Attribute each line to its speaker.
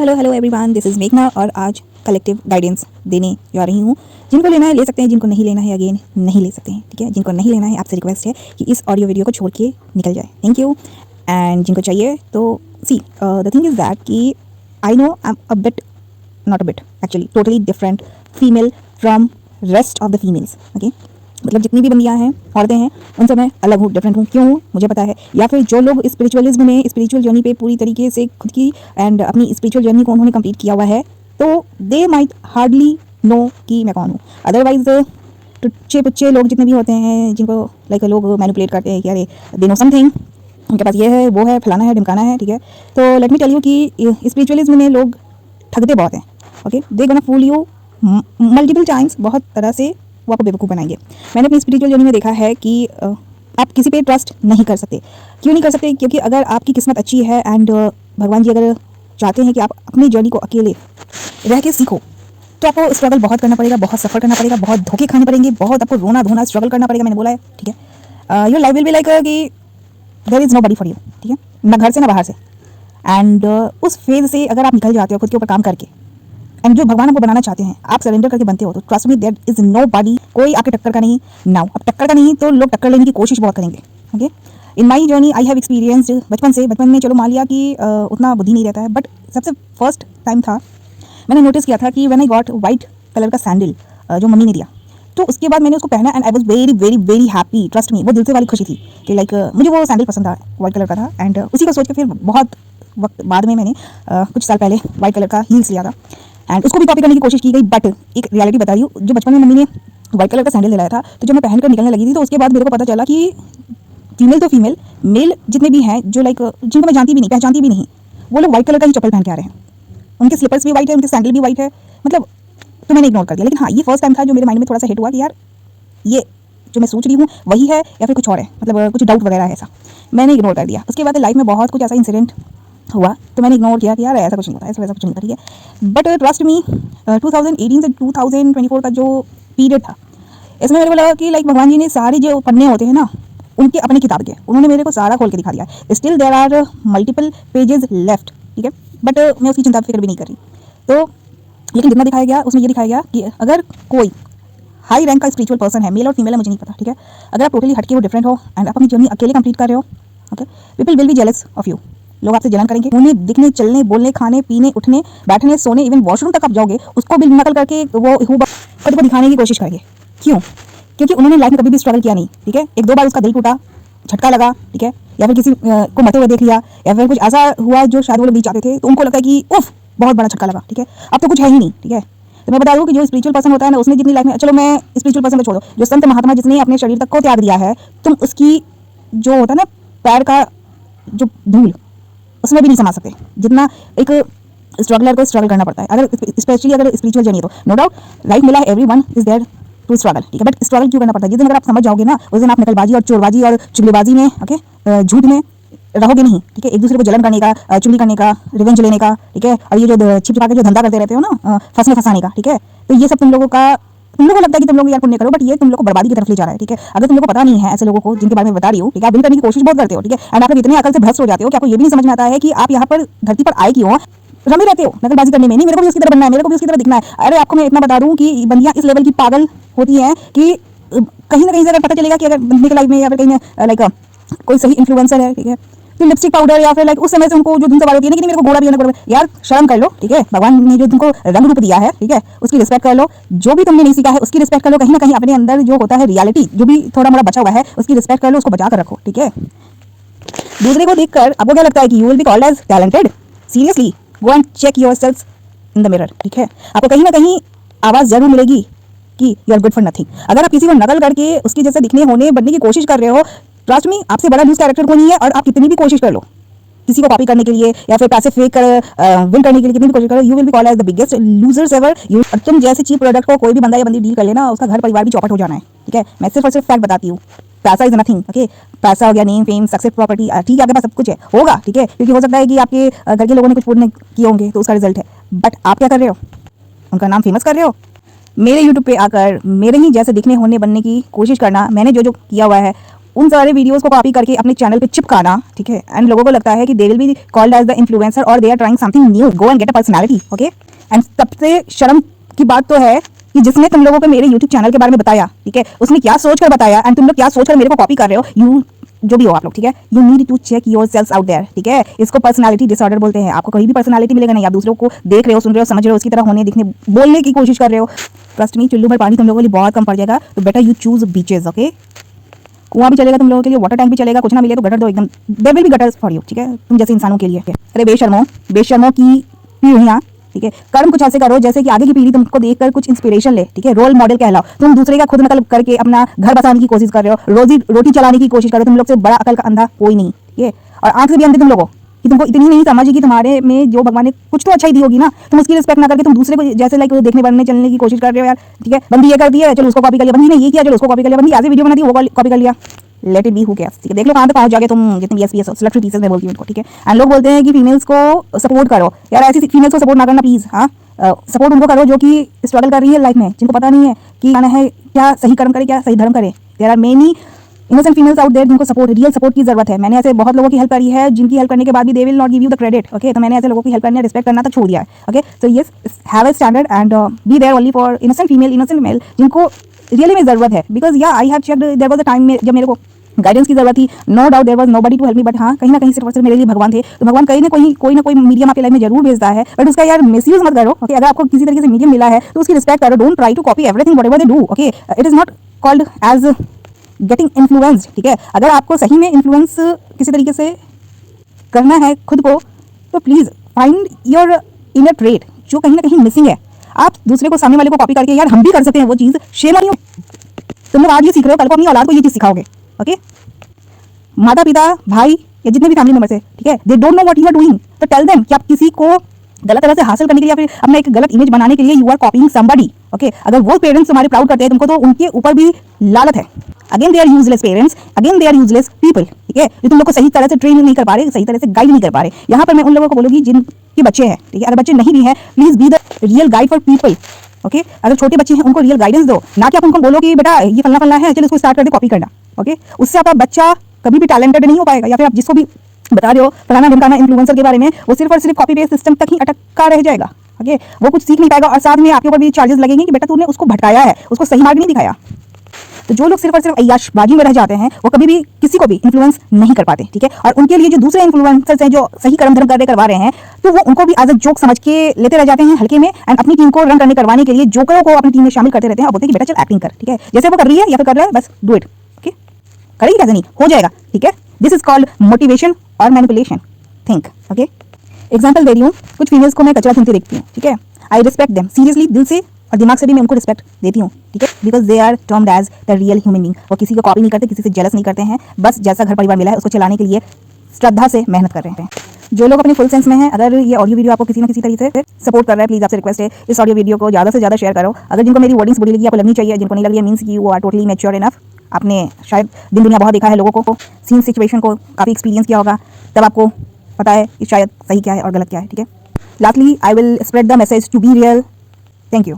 Speaker 1: Hello everyone, this is मेघना और आज कलेक्टिव गाइडेंस देने जा रही हूँ। जिनको लेना है ले सकते हैं, जिनको नहीं लेना है अगेन नहीं ले सकते हैं, ठीक है। जिनको नहीं लेना है आपसे रिक्वेस्ट है कि इस ऑडियो वीडियो को छोड़ के निकल जाए, थैंक यू। एंड जिनको चाहिए तो see the thing is that कि I know I am a bit not a bit actually totally different female from rest of the females, okay. मतलब जितनी भी बंदियाँ हैं, औरतें हैं, उनसे मैं अलग हूँ, डिफरेंट हूँ। क्यों हूँ मुझे पता है। या फिर जो लोग स्पिरिचुअलिज्म में, स्पिरिचुअल जर्नी पे पूरी तरीके से खुद की एंड अपनी स्पिरिचुअल जर्नी को उन्होंने कंप्लीट किया हुआ है, तो दे माइट हार्डली नो कि मैं कौन हूँ। अदरवाइज टुच्चे पुच्चे लोग जितने भी होते हैं, जिनको लाइक लोग मैनिपुलेट करते हैं कि अरे दे नो समथिंग, उनके पास ये है, वो है, फलाना है, ढिमकाना है, ठीक है। तो लेट मी टेल यू कि स्पिरिचुअलिज्म में लोग ठगते बहुत हैं, okay. They gonna fool you multiple times, बहुत तरह से वो आपको बेवकूफ़ बनाएंगे। मैंने अपनी स्पिरिचुअल जर्नी में देखा है कि आप किसी पे ट्रस्ट नहीं कर सकते। क्यों नहीं कर सकते? क्योंकि अगर आपकी किस्मत अच्छी है एंड भगवान जी अगर चाहते हैं कि आप अपनी जर्नी को अकेले रह के सीखो, तो आपको स्ट्रगल बहुत करना पड़ेगा, बहुत सफ़र करना पड़ेगा, बहुत धोखे खाने पड़ेंगे, बहुत आपको रोना धोना स्ट्रगल करना पड़ेगा। मैंने बोला है, ठीक है। Your life will be like कि there is nobody for you, ठीक है, ना घर से ना बाहर से। एंड उस फेज से अगर आप निकल जाते हो खुद के ऊपर काम करके, एंड जो भगवान आपको बनाना चाहते हैं आप सरेंडर करके बनते हो, तो trust me there is nobody, कोई आपके टक्कर का नहीं। नाउ अब टक्कर का नहीं तो लोग टक्कर लेने की कोशिश बहुत करेंगे, okay. In my journey I have experienced बचपन में चलो मान लिया कि उतना बुद्धि नहीं रहता है, बट सबसे फर्स्ट टाइम था मैंने नोटिस किया था कि when I got white colour का सैंडल जो मम्मी ने दिया, तो उसके बाद मैंने उसको पहना and I was very very very happy. Trust me, वो दिल से वाली खुशी थी कि लाइक मुझे वो सैंडल पसंद था, वाइट कलर का था। एंड उसी को सोच के फिर बहुत वक्त बाद में मैंने कुछ साल पहले वाइट कलर का हील्स लिया था एंड उसको भी कॉपी करने की कोशिश की गई। बट एक रियलिटी बता रही हूँ, जो बचपन में मम्मी ने व्हाइट कलर का सैंडल दिलाया था, तो जब मैं पहनकर निकलने लगी थी, तो उसके बाद मेरे को पता चला कि फीमेल तो फीमेल, मेल जितने भी हैं जो लाइक जिनको मैं जानती भी नहीं, पहचानती भी नहीं, वो लोग व्हाइट कलर का ही चप्पल पहन के आ रहे हैं। उनके स्लीपर्स भी वाइट है, उनके सैंडल भी वाइट है, मतलब तो मैंने इग्नोर कर दिया। लेकिन हाँ, ये फर्स्ट टाइम था जो मेरे माइंड में थोड़ा सा हिट हुआ कि यार ये जो मैं सोच रही हूँ वही है या फिर कुछ और है, मतलब कुछ डाउट वगैरह है, ऐसा मैंने इग्नोर कर दिया। उसके बाद लाइफ में बहुत कुछ ऐसा इंसिडेंट हुआ तो मैंने इग्नोर किया कि यार ऐसा कुछ नहीं होता, ऐसा वैसा कुछ नहीं होता, ठीक है। बट ट्रस्ट मी 2018 से 2024 का जो पीरियड था, इसमें मेरे को लगा कि लाइक भगवान जी ने सारे जो पन्ने होते हैं ना उनके अपने किताब के, उन्होंने मेरे को सारा खोल के दिखा दिया है। Still there are multiple pages left, ठीक है, बट मैं उसकी चिंता फिक्र भी नहीं कर रही। तो लेकिन जितना दिखाया गया उसमें ये दिखाया गया कि अगर कोई हाई रैंक का स्पिरिचुअल पर्सन है, मेल और फीमेल है मुझे नहीं पता, ठीक है, अगर आप टोटली हटके हो, डिफरेंट हो एंड आप अपनी जर्नी अकेले कंप्लीट कर रहे हो, okay, people will be jealous of you. लोग आपसे जलन करेंगे। उन्हें दिखने, चलने, बोलने, खाने, पीने, उठने, बैठने, सोने, इवन वॉशरूम तक आप जाओगे उसको भी नकल करके वो खुद को दिखाने की कोशिश करेंगे। क्यों? क्योंकि उन्होंने लाइफ में कभी भी स्ट्रगल किया नहीं, ठीक है। एक दो बार उसका दिल टूटा, झटका लगा, ठीक है, या फिर किसी को मरते हुए देख लिया, या फिर कुछ ऐसा हुआ जो शायद वो लोग नहीं चाहते थे, तो उनको लगता है कि उफ बहुत बड़ा झटका लगा, ठीक है। अब तो कुछ है ही नहीं, ठीक है। तो मैं बता दूं कि जो स्पिरिचुअल पर्सन होता है ना, उसने जितनी लाइफ में, चलो मैं स्पिरिचुअल पर्सन को छोड़ो, जो संत महात्मा जिसने अपने शरीर तक को त्याग दिया है, तुम उसकी जो होता है ना पैर का जो धूल, उसमें भी नहीं समा सकते जितना एक स्ट्रगलर को स्ट्रगल करना पड़ता है। अगर स्पेशली अगर स्पिरिचुअल जर्नी है, तो नो डाउट लाइफ मिला है, everyone is there to struggle, ठीक है। बट स्ट्रगल क्यों करना पड़ता है? जिस दिन अगर आप समझ जाओगे ना, उस दिन आप नकलबाजी और चोरबाजी और चुगलीबाजी में, ओके, झूठ में रहोगे नहीं, ठीक है। एक दूसरे को जलन करने का, चुगली करने का, रिवेंज लेने का, ठीक है, और ये जो छिप छिपा के जो धंधा करते रहते हो ना, फंसने फंसाने का, ठीक है, तो ये सब तुम लोगों को लगता है कि तुम लोग यार पुण्य करो, बट ये तुम लोग को बर्बादी की तरफ ले जा रहा है, ठीक है। अगर तुम लोग को पता नहीं है ऐसे लोगों को जिनके बारे में बता रही हूँ, ठीक है, आप विन करने की कोशिश बहुत करते हो, ठीक है, एंड आप लोग इतने अकल से भ्रष्ट हो जाते हो कि आपको ये भी नहीं समझ में आता है कि आप यहाँ पर धरती पर आए क्यों, रमे रहते हो नकलबाजी करने में। नहीं, मेरे को भी उसकी तरह बनना है, मेरे को भी उसकी तरह दिखना है। अरे आपको मैं इतना बता दूं कि बंदियां इस लेवल की पागल होती हैं कि कहीं ना कहीं से अगर पता चलेगा कि अगर बंदे की लाइफ में या फिर कहीं लाइक कोई सही इन्फ्लुएंसर है, ठीक है, तो लिपस्टिक पाउडर या फिर लाइक उस समय से उनको जो धुन सवार होती है ना कि मेरे को गोरा भी होना पड़ेगा, यार शर्म कर लो, ठीक है। भगवान ने जो तुमको रंग रूप दिया है, ठीक है, उसकी रिस्पेक्ट कर लो। जो भी तुमने नहीं सीखा है उसकी रिस्पेक्ट कर लो। कहीं ना कहीं अपने अंदर जो होता है रियलिटी, जो भी थोड़ा मोड़ा बचा हुआ है, उसकी रिस्पेक्ट कर लो, उसको बचा कर रखो, ठीक है। दूसरे को देखकर आपको क्या लगता है कि you will be called as talented? Seriously go and check yourself in the mirror, ठीक है। आपको कहीं ना कहीं आवाज़ जरूर मिलेगी कि you are good for nothing. अगर आप किसी को नकल करके उसके जैसे दिखने, होने, बनने की कोशिश कर रहे हो, ट्रस्ट मी आपसे बड़ा लूज कैरेक्टर को नहीं है। और आप कितनी भी कोशिश कर लो किसी को कॉपी करने के लिए या फिर पैसे फेक कर विन करने के लिए, कितनी भी कोशिश करो, you will be called as the biggest losers ever. तुम जैसे चीप प्रोडक्ट को कोई भी बंदा या बंदी डील कर लेना, उसका घर परिवार भी चौपट हो जाना है, ठीक है। मैं सिर्फ और सिर्फ फैक्ट बताती हूँ। पैसा इज नथिंग, ओके। पैसा हो गया, नेम, फेम, सक्सेस, प्रॉपर्टी, ठीक है, आपके पास सब कुछ है, होगा, ठीक है, क्योंकि हो सकता है कि आपके घर के लोगों ने कुछ पुण्य किए होंगे तो उसका रिजल्ट है। बट आप क्या कर रहे हो? उनका नाम फेमस कर रहे हो। मेरे यूट्यूब पे आकर मेरे ही जैसे दिखने, होने, बनने की कोशिश करना, मैंने जो जो किया हुआ है उन सारे वीडियोस को कॉपी करके अपने चैनल पे चिपकाना, ठीक है, एंड लोगों को लगता है कि they will be called as the influencer और they are trying something new, go and get a personality, okay. And सबसे शर्म की बात तो है कि जिसने तुम लोगों को मेरे यूट्यूब चैनल के बारे में बताया, ठीक है, उसने क्या सोच कर बताया एंड तुम लोग क्या सोच कर मेरे को कॉपी कर रहे हो, यू जो भी हो आप लोग, ठीक है, you need to check yourself out there, ठीक है। इसको पर्सनालिटी डिसऑर्डर बोलते हैं। आपको कहीं भी पर्सनालिटी मिलेगा नहीं, आप दूसरों को देख रहे हो, सुन रहे हो, समझ रहे हो, उसकी तरह होने, दिखने, बोलने की कोशिश कर रहे हो। ट्रस्ट मी, चुल्लू भर पानी तुम लोगों के लिए बहुत कम पड़ जाएगा, तो better you choose beaches, okay. कुआं भी चलेगा तुम लोगों के लिए, वाटर टैंक भी चलेगा, कुछ ना मिले तो गटर दो एकदम, there will be gutters for you, ठीक है, तुम जैसे इंसानों के लिए। अरे बेशर्मों की पीढ़ियां, ठीक है, कर्म कुछ ऐसे करो जैसे कि आगे की पीढ़ी तुमको देखकर कुछ इंस्पिरेशन ले, ठीक है, रोल मॉडल कहलाओ। तुम दूसरे का खुद नकल करके अपना घर बसाने की कोशिश कर रहे हो, रोटी चलाने की कोशिश कर रहे हो। तुम लोग से बड़ा अकल का अंधा कोई नहीं, ठीक है। और आंख से भी अंधे तुम लोगों कि तुमको इतनी नहीं समझ कि तुम्हारे में जो भगवान ने कुछ तो अच्छा ही दी होगी ना, तुम उसकी रिस्पेक्ट ना करके तुम दूसरे को जैसे लाइक देखने बनने चलने की कोशिश कर रहे हो यार, ठीक है। बंदी ये कर दी है, चलो उसको कॉपी कर लिया, बंदी ने ये किया, चलो उसको कॉपी कर लिया, बंदी आज वीडियो बना दी, वो कॉपी कर लिया, let it be, who cares, ठीक है। देख लो कहां तक पहुंच जाओगे तुम, जितने बीएस स्लटरी पीसेस में बोलती हूं उनको, ठीक है। एंड लोग बोलते हैं कि फीमेल्स को सपोर्ट करो, यार ऐसी फीमेल्स को सपोर्ट ना करना प्लीज, हाँ। सपोर्ट उनको करो जो कि स्ट्रगल कर रही है लाइफ में, जिनको पता नहीं है कि आना है क्या सही कर्म करे, क्या सही धर्म करे। There are many innocent females out there जिनको सपोर्ट, रियल सपोर्ट की जरूरत है। मैंने ऐसे बहुत लोगों की हेल्प करी है जिनकी हेल्प करने के बाद भी they will not give you the credit, okay. तो मैंने ऐसे लोगों की हेल्प करने, रिस्पेक्ट करना तक छोड़ दिया है, okay. So yes, have a standard and be there only for innocent female, innocent male जिनको रियली में जरूरत है। Because yeah I have checked, there was a time जब मेरे को गाइडेंस की जरूरत थी, no doubt there was nobody to help me, but हाँ कहीं ना कहीं सिर्फ और सिर्फ मेरे लिए भगवान थे। तो भगवान कहीं ना कोई मीडियम आपकी लाइफ में जरूर भेजता है, बट उसका यार मिसयूज मत करो, ओके। अगर आपको किसी तरीके से मीडियम मिला है तो उसकी रिस्पेक्ट करो, don't try to copy everything whatever they do, okay. It is not called as getting influenced, ठीक है। अगर आपको सही में इन्फ्लुएंस किसी तरीके से करना है खुद को, तो please find your inner trait जो कहीं ना कहीं मिसिंग है। आप दूसरे को, सामने वाले को कॉपी करके यार हम भी कर सकते हैं वो चीज़, शेम ऑन यू। तुम लोग आज ये सीख रहे हो, कल को अपनी औलाद को ये चीज़ सिखाओगे, ओके। माता पिता, भाई या जितने भी फैमिली मेंबर्स है, ठीक है, they don't know what you are doing, तो टेल देम कि आप किसी को गलत तरह से हासिल करने के लिए या फिर अपना एक गलत इमेज बनाने के लिए you are copying somebody, okay. अगर वो पेरेंट्स तुम्हारे प्राउड करते हैं तुमको, तो उनके ऊपर भी लालत है। Again they are useless parents, again they are useless people, ठीक है, जो तुम लोग को सही तरह से ट्रेन नहीं कर पा रहे, सही तरह से गाइड नहीं कर पा रहे। यहाँ पर मैं उन लोगों को बोलूंगी जिनके बच्चे हैं, ठीक है। अगर बच्चे नहीं भी हैं, please be the real guide for people, okay. अगर छोटे बच्चे हैं उनको रियल गाइडेंस दो, ना कि आप उनको बोलो कि बेटा ये फलना फलना है, चलो इसको स्टार्ट कर दे कॉपी करना, ओके। उससे आपका बच्चा कभी भी टैलेंटेड नहीं हो पाएगा, या फिर आप जिसको भी बता रहे हो फलाना ढिमकाना इन्फ्लुएंसर के बारे में, वो सिर्फ और सिर्फ कॉपी पेस्ट सिस्टम तक ही अटका रह जाएगा, ओके। वो कुछ सीख नहीं पाएगा और साथ में आपके ऊपर भी चार्जेस लगेंगे कि बेटा तूने उसको भटकाया है, उसको सही मार्ग नहीं दिखाया। तो जो लोग सिर्फ और सिर्फ अय्याशबाजी में रह जाते हैं, वो कभी भी किसी को भी इन्फ्लुएंस नहीं कर पाते, ठीक है। और उनके लिए जो दूसरे इन्फ्लुएंसर्स हैं जो सही कर्म धर्म करवा रहे हैं, तो वो उनको भी एज अ जोक समझ के लेते रह जाते हैं हल्के में, एंड अपनी टीम को रन करने करवाने के लिए जोकरों को अपनी टीम में शामिल करते रहते हैं और बोलते हैं कि बेटा चल एक्टिंग कर, ठीक है। जैसे वो कर रही है या फिर कर रहा है, बस डू इट, ओके। करेगी कैसे नहीं, हो जाएगा, ठीक है। दिस इज कॉल्ड मोटिवेशन और मैनिपुलेशन, थिंक, ओके। एग्जाम्पल दे रही हूँ, कुछ फीमेल्स को मैं कचरा सुनती देखती हूँ, ठीक है। आई रिस्पेक्ट देम सीरियसली, दिल से और दिमाग से भी मैं उनको रिस्पेक्ट देती हूँ, ठीक है, because they are termed as the real human being. वो किसी को कॉपी नहीं करते, किसी से जेलस नहीं करते हैं, बस जैसा घर परिवार मिला है उसको चलाने के लिए श्रद्धा से मेहनत कर रहे हैं। जो लोग अपने फुल सेंस में हैं, अगर ये ऑडियो वीडियो आपको किसी न किसी तरीके से सपोर्ट कर रहा है, प्लीज आपसे रिक्वेस्ट है इस ऑडियो वीडियो को ज़्यादा से ज़्यादा शेयर करो। अगर जिनको मेरी वर्डिंग्स बुरी लगी, आपको लगनी चाहिए, जिनको नहीं लगी मीन्स कि वो आर टोटली मैच्योर इनफ, आपने शायद दिन दुनिया बहुत देखा है, लोगों को सीन सिचुएशन को काफ़ी एक्सपीरियंस किया होगा, तब आपको पता है कि शायद सही क्या है और गलत क्या है, ठीक है। Lastly I will spread the message to be real. Thank you.